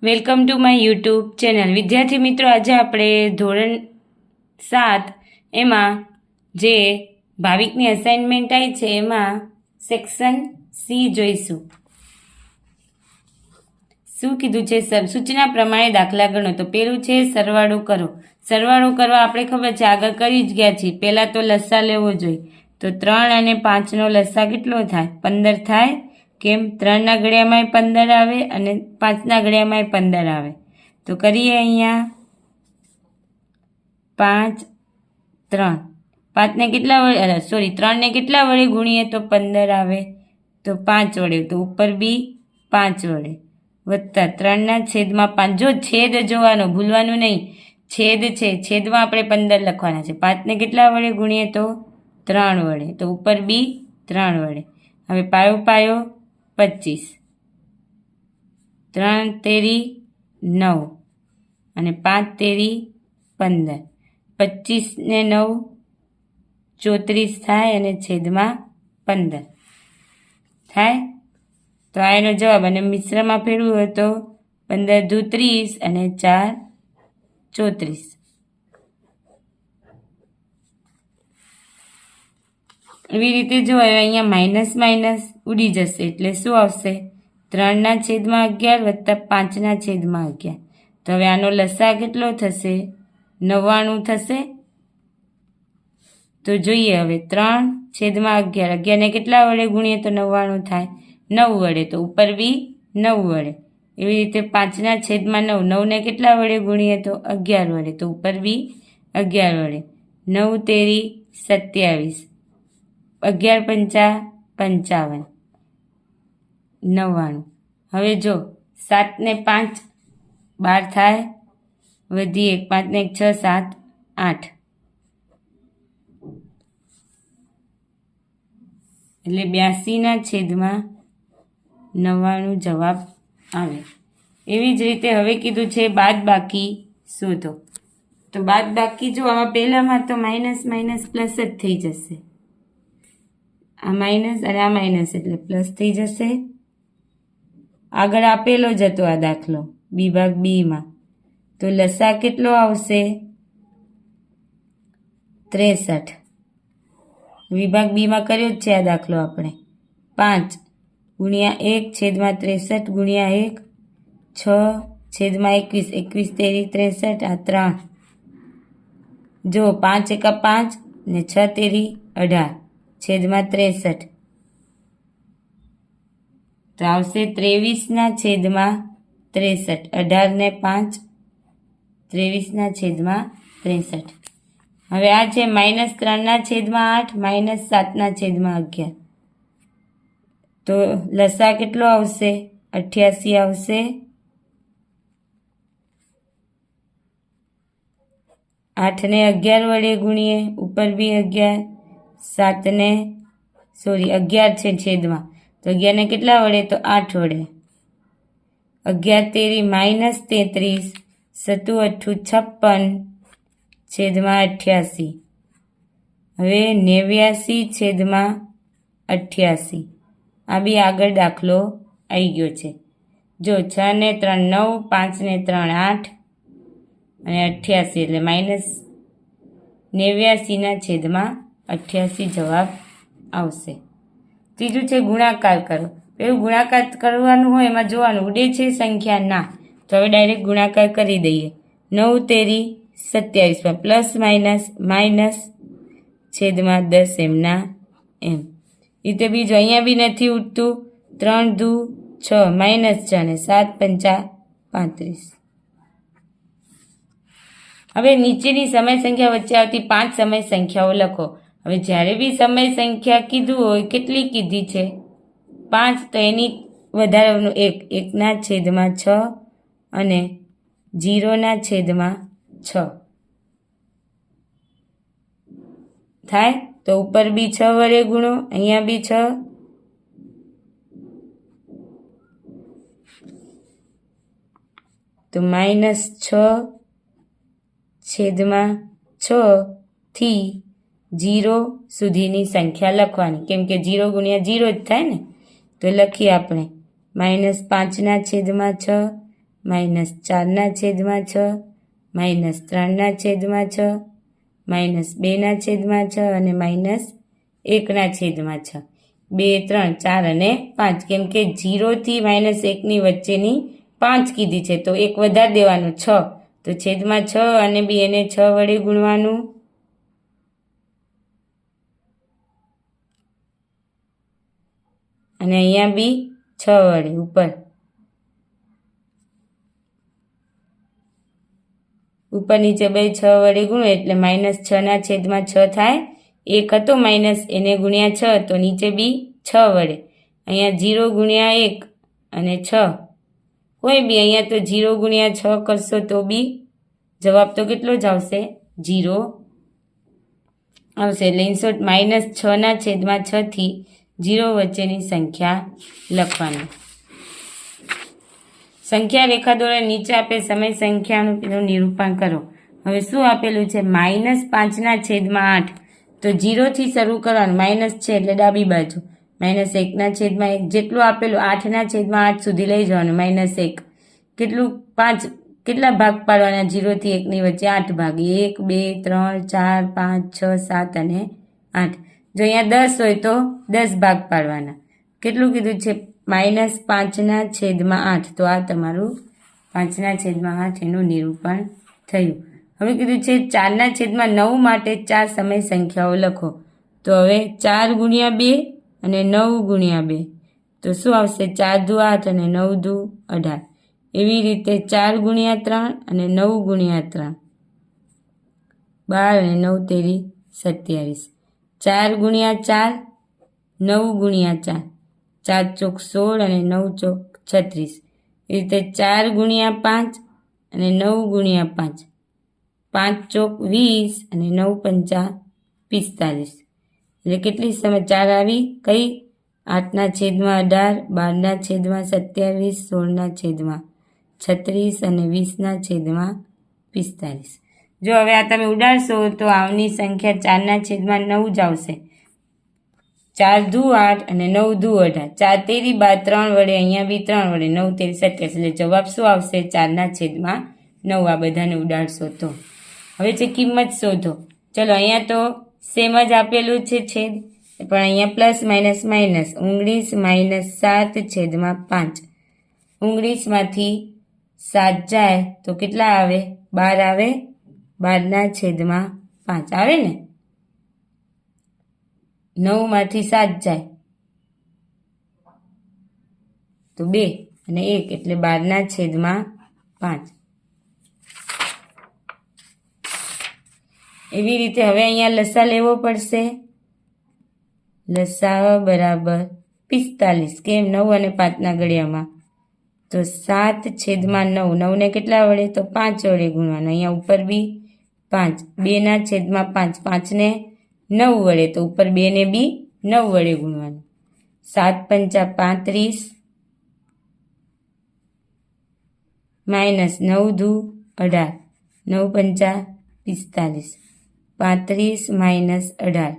Welcome to my YouTube channel. વિદ્યાર્થી મિત્રો, આજે આપણે ધોરણ 7 એમાં જે ભાવિકની અસાઇનમેન્ટ આવી છે એમાં સેક્શન સી જોઈશું. શું કીધું છે? સૂચના પ્રમાણે દાખલા ગણો. તો પેલું છે સરવાળો કરો. સરવાળો કરવા આપણે ખબર છે, આગળ કરી જ ગયા છીએ. પહેલાં તો લસા લેવો જોઈએ. તો 3 અને 5નો લસા કેટલો થાય? 15 થાય. કેમ? 3ના ઘડિયામાંય 15 આવે અને 5ના ઘડિયામાંય 15 આવે. તો કરીએ અહીંયા 5 3. 5ને કેટલા વડે 3ને કેટલા વડે ગુણીએ તો 15 આવે? તો 5 વડે. તો ઉપર બી 5 વડે વત્તા 3ના છેદમાં 5. જો છેદ જોવાનો, ભૂલવાનું નહીં. છેદ છે, છેદમાં આપણે 15 લખવાના છે. 5ને કેટલા વડે ગુણીએ તો 3 વડે. તો ઉપર બી 3 વડે. હવે પાયો પાયો 25. 3 તેરી 9 અને 5 તેરી 15. 25 ને 9 34 થાય અને છેદમાં 15 થાય. તો આ એનો જવાબ. અને મિશ્રમાં ફેરવું હોય તો 15 દુ 30 અને 4 34. એવી રીતે જો અહીંયા માઇનસ માઇનસ ઉડી જશે એટલે શું આવશે? 3ના છેદમાં 11 વત્તા 5ના છેદમાં 11. તો હવે આનો લસા કેટલો થશે? 99 થશે. તો જોઈએ હવે 3 છેદમાં 11. 11ને કેટલા વડે ગુણીએ તો 99 થાય? 9 વડે. તો ઉપર બી 9 વડે. એવી રીતે 5ના છેદમાં 9. 9ને કેટલા વડે ગુણીએ તો 11 વડે. તો ઉપર બી 11 વડે. 9 તેરી 27. 11 પંચા 55. 99. હવે જો 7 ને 5 12 થાય. વધી 1. 5 ને 1 6 7 8. એટલે 82ના છેદમાં 99 જવાબ આવે. એવી જ રીતે હવે કીધું છે બાદ બાકી શોધો. તો બાદ બાકી જો આમાં પહેલામાં તો માઇનસ માઇનસ પ્લસ જ થઈ જશે. આ માઇનસ અને આ માઇનસ એટલે પ્લસ થઈ જશે. આગળ આપેલો જ હતો આ દાખલો વિભાગ બીમાં. તો લસા કેટલો આવશે? 63. વિભાગ બીમાં કર્યો જ છે આ દાખલો આપણે. 5 ગુણ્યા 1 છેદમાં 63 ગુણ્યા 1 6 છેદમાં 21. 21 તેરી 63. આ 3. જો 5 એકા 5 ને 6 તેરી 18 છેદમાં 63. તો આવશે 23ના છેદમાં 63. 18 ને 5 23ના છેદમાં 63. હવે આ છે માઇનસ 3ના છેદમાં 8 માઇનસ 7ના છેદમાં 11. તો લસા કેટલો આવશે? 88 આવશે. 8ને 11 વડે ગુણીએ. ઉપર બી 11. 7ને 11 છે છેદમાં. તો 11ને કેટલા વડે? તો 8 વડે. 11 તેરી માઇનસ 33. 7 8 56 છેદમાં 88. હવે 89 છેદમાં 88. આ બી આગળ દાખલો આવી ગયો છે. જો 6 ને 3 9 5 ને 3 8 અને 88 એટલે માઇનસ 89ના છેદમાં 88 જવાબ આવશે. ત્રીજું છે ગુણાકાર કરો. પેલું ગુણાકાર કરવાનું હોય એમાં જોવાનું ઉડે છે સંખ્યા ના. તો હવે ડાયરેક્ટ ગુણાકાર કરી દઈએ. 9 તેરી 27 પ્લસ માઇનસ માઇનસ છેદમાં 10 એમના એમ. રીતે બીજો અહીંયા બી નથી ઉડતું. 3 દુ 6 માઇનસ 6 અને 7 પંચા 35. હવે નીચેની સમય સંખ્યા વચ્ચે આવતી 5 સમય સંખ્યાઓ લખો. હવે જ્યારે બી સમય સંખ્યા કીધું હોય, કેટલી કીધી છે? 5. તો એની વધારાનું 1. 1ના છેદમાં 6 અને 0ના છેદમાં 6 થાય. તો ઉપર બી 6 વડે ગુણો. અહીંયા બી 6. તો માઇનસ 6 છેદમાં 6 થી 0 સુધીની સંખ્યા લખવાની. કેમ કે 0 ગુણ્યા 0 જ થાય ને. તો લખીએ આપણે -5ના છેદમાં 6 માઇનસ 4/6 માઇનસ 3/6 માઇનસ 2/6 અને માઇનસ 1/6 2 3 4 અને 5 કેમ કે 0 થી -1ની વચ્ચેની 5 કીધી છે તો એક વધારે દેવાનું 6 તો છેદમાં 6 અને બી એને 6 વડે ગુણવાનું અને અહીંયા બી 6 વડે ઉપર નીચે બે 6 વડે ગુણો એટલે -6/6 થાય 1 હતો માઇનસ એને ગુણ્યા 6 તો નીચે બી 6 વડે અહીંયા 0 ગુણ્યા 1 અને 6 કોઈ બી અહીંયા તો 0 ગુણ્યા 6 કરશો તો બી જવાબ તો કેટલો જ આવશે 0 આવશે એટલે ઇનશોર્ટ -6/6 થી 0 વચ્ચેની સંખ્યા લખવાની સંખ્યા રેખા દ્વારા નીચે આપેલ સમય સંખ્યાનું નિરૂપણ કરો હવે શું આપેલું છે -5/8 તો 0 થી શરૂ કરવાનું માઇનસ છે એટલે ડાબી બાજુ -1/1 જેટલું આપેલું 8/8 સુધી લઈ જવાનું -1 કેટલું 5 કેટલા ભાગ પાડવાના 0 થી 1ની વચ્ચે 8 ભાગ 1 2 3 4 5 6 7 અને 8 જો અહીંયા 10 હોય તો 10 ભાગ પાડવાના કેટલું કીધું છે -5/8 તો આ તમારું 5/8 એનું નિરૂપણ થયું હવે કીધું છે 4/9 માટે 4 સમય સંખ્યાઓ લખો તો હવે 4 ગુણ્યા 2 અને 9 ગુણ્યા 2 તો શું આવશે 4 દુ 8 અને 9 દુ 18 એવી રીતે 4 ગુણ્યા 3 અને 9 ગુણ્યા 3 12 અને 9 તેરી 27 4 ગુણ્યા 4 9 ગુણ્યા 4 4 ચોક 16 અને 9 ચોક 36 એ રીતે 4 ગુણ્યા 5 અને 9 ગુણ્યા 5 5 ચોક 20 અને 9 પંચા 45 એટલે કેટલી સમય 4 આવી કઈ 8/18 12/27 16/36 અને 20/45 જો હવે આ તમે ઉડાડશો તો આવની સંખ્યા 4/9 જ આવશે 4 દુ 8 અને 9 દુ 18 4 તેરી 3 વડે અહીંયા બી 3 વડે 9 તેરી 27 એટલે જવાબ શું આવશે 4/9 આ બધાને ઉડાડશો તો હવે છે કિંમત શોધો ચલો અહીંયા તો સેમ જ આપેલું છે છેદ પણ અહીંયા પ્લસ માઇનસ 19 -7/5 19માંથી 7 જાય તો કેટલા આવે 12 આવે 12/5 આવે ને 9માંથી 7 જાય તો 2 અને 1 એટલે 12/5 એવી રીતે હવે અહીંયા લસા લેવો પડશે લસા બરાબર 45 કેમ 9 અને 5ના ઘડિયામાં તો 7/9 9ને કેટલા વડે તો 5 વડે ગુણવાનું અહીંયા ઉપર બી 5 2/5 5ને 9 વડે તો ઉપર 2 ને બી 9 વડે ગુણવાનું 7 પંચા 35 માઇનસ 9 દુ 18 9 પંચા 45 35 માઇનસ 18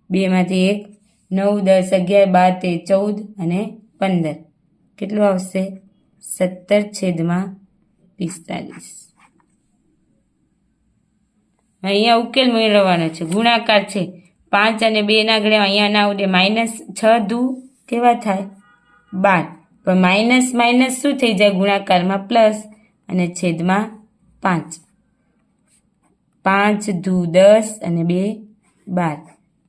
2માંથી 1 9 10 11 12 13 14 અને 15 કેટલું આવશે 17/45 અહીંયા ઉકેલ મેળવવાનો છે ગુણાકાર છે 5 અને 2ના ઘડિયા અહીંયા ના ઉડે -6 દુ કેવા થાય 12 પણ માઇનસ માઇનસ શું થઈ જાય ગુણાકારમાં પ્લસ અને છેદમાં 5 5 દુ 10 અને 2 12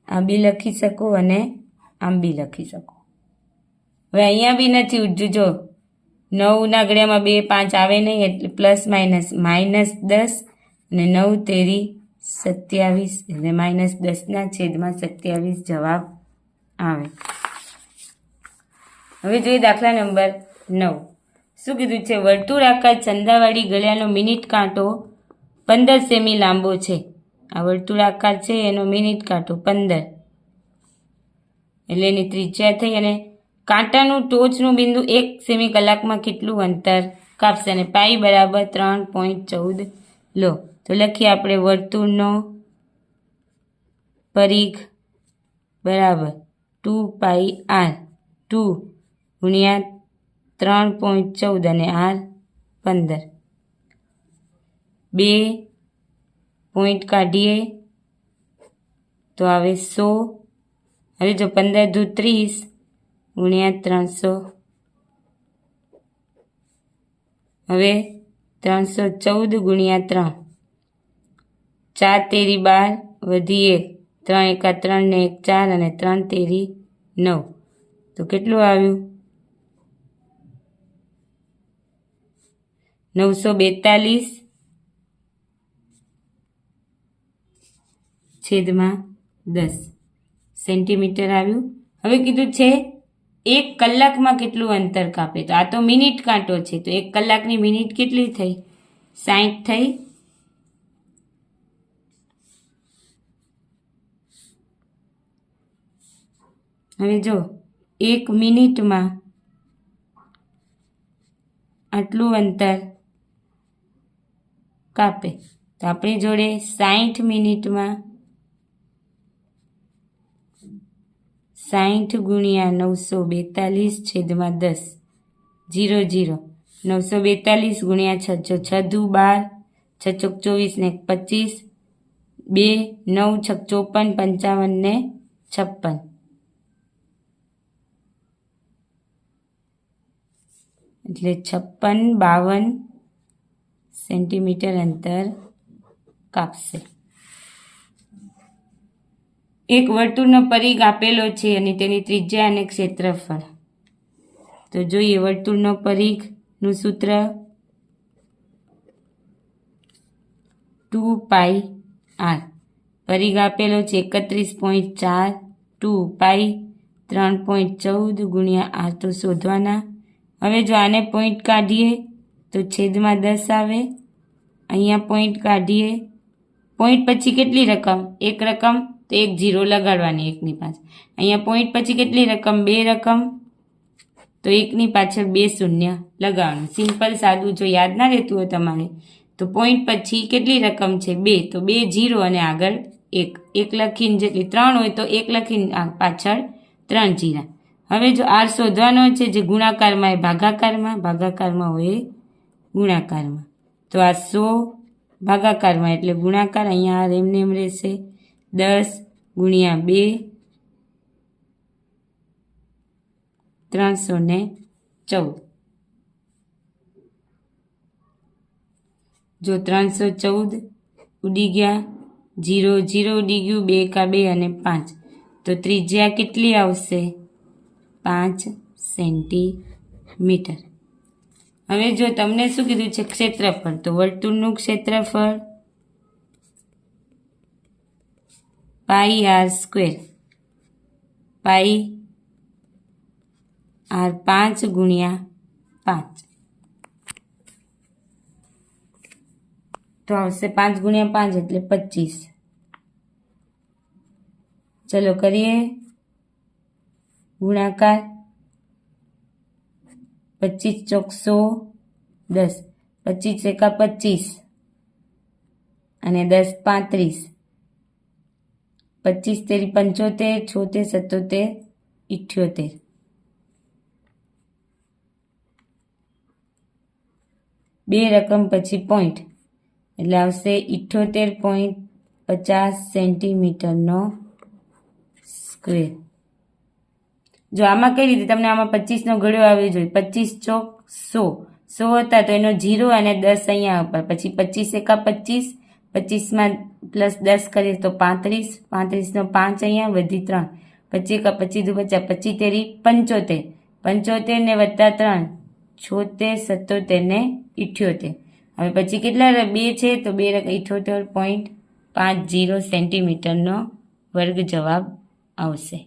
આમ બી લખી શકો અને આમ બી લખી શકો હવે અહીંયા બી નથી ઉડ્યું જો 9ના ઘડિયામાં 2 5 આવે નહીં એટલે પ્લસ માઇનસ -10 અને 9 તેરી 27 એટલે -10/27 જવાબ આવે હવે જોઈએ દાખલા નંબર 9 શું કીધું છે વર્તુળાકાર ચંદાવાળી ગળ્યાનો મિનિટ કાંટો 15 સેમી લાંબો છે આ વર્તુળાકાર છે એનો મિનિટ કાંટો 15 એટલે એની ત્રિજ્યા થઈ અને કાંટાનું ટોચનું બિંદુ 1 સેમી કલાકમાં કેટલું અંતર કાપશે અને પાઈ બરાબર 3.14 લો તો લખીએ આપણે વર્તુળનો પરિઘ બરાબર 2πr 2 ગુણ્યા 3.14 અને આર 15. 2 પોઈન્ટ કાઢીએ તો આવે 100. હવે જો 15 દુ 30 ગુણ્યા 300. હવે 314 ગુણ્યા 3. 4 તેરી 12 વધી 1. 3 એકા 3 ને 1 4 અને 3 તેરી 9. તો કેટલું આવ્યું? 942 છેદમાં 10 સેન્ટીમીટર આવ્યું. હવે કીધું છે 1 કલાકમાં કેટલું અંતર કાપે. તો આ તો મિનિટ કાંટો છે, તો 1 કલાકની મિનિટ કેટલી થઈ? 60 થઈ. હવે જો 1 મિનિટમાં આટલું અંતર કાપે, તો આપણી જોડે 60 મિનિટમાં 60 ગુણ્યા 942 છેદમાં 10 0 0. 942 ગુણ્યા 6 જો 6 દુ 12, 6 ચોક 24 ને 25, 2 9 6 54 55 ને 56. એટલે 56 52 સેન્ટીમીટર અંતર કાપશે. એક વર્તુળનો પરિઘ આપેલો છે અને તેની ત્રિજ્યા અને ક્ષેત્રફળ. તો જોઈએ વર્તુળનો પરિઘનું સૂત્ર 2 પાઈ r. પરિઘ આપેલો છે 31.4 2 પાઈ 3.14 ગુણ્યા r તો શોધવાના. હવે જો આને પોઈન્ટ કાઢીએ તો છેદમાં 10 આવે. અહીંયા પોઈન્ટ કાઢીએ, પોઈન્ટ પછી કેટલી રકમ? એક રકમ, તો 1 0 લગાડવાની 1ની પાછળ. અહીંયા પોઈન્ટ પછી કેટલી રકમ? 2 રકમ, તો 1ની પાછળ 2 શૂન્ય લગાવવાનું. સિમ્પલ સાદું. જો યાદ ના રહેતું હોય તમારે તો પોઈન્ટ પછી કેટલી રકમ છે? 2, તો 2 0 અને આગળ 1 1 લખીને, જેટલી 3 હોય તો 1 લખીને પાછળ 3 0. હવે જો r શોધવાનો છે, જે ગુણાકારમાં એ ભાગાકારમાં હોય ગુણાકારમાં. તો આ 100 ભાગાકારમાં એટલે ગુણાકાર. અહીંયા r એમને એમ રહેશે. 10 ગુણ્યા 2 314. જો 314 ઉડી ગયા, 0 0 ઉડી ગયું, 2 કા 2 અને 5. તો ત્રિજ્યા કેટલી આવશે? 5 સેન્ટીમીટર. હવે જો તમને શું કીધું છે? ક્ષેત્રફળ. તો વર્તુળનું ક્ષેત્રફળ પાઈ r સ્ક્વેર. પાઈ r 5 ગુણ્યા 5. તો આવશે 5 ગુણ્યા 5 એટલે 25. ચલો કરીએ ગુણાકાર. 25 ચોક 100 10, 25 એકા 25 અને 10 35. 25 તેરી 75, 76 77 78. બે રકમ પછી પોઈન્ટ એટલે આવશે 78.50 સેન્ટીમીટરનો સ્ક્વેર. જો આમાં કઈ રીતે તમને આમાં 25નો ઘડિયો આવી જોઈએ. 25 ચોક 100 100 હતા તો એનો 0 અને 10 અહીંયા ઉપર. પછી 25 એકા 25, 25માં પ્લસ 10 કરીએ તો 35, 35નો 5 અહીંયા વધી 3, 25 એકા 25 દુ 50, 25 તેરી 75, 75 ને વત્તા 3 76, 77 ને 78. હવે પછી કેટલા 2 છે તો 2 78.50 સેન્ટીમીટરનો વર્ગ જવાબ આવશે.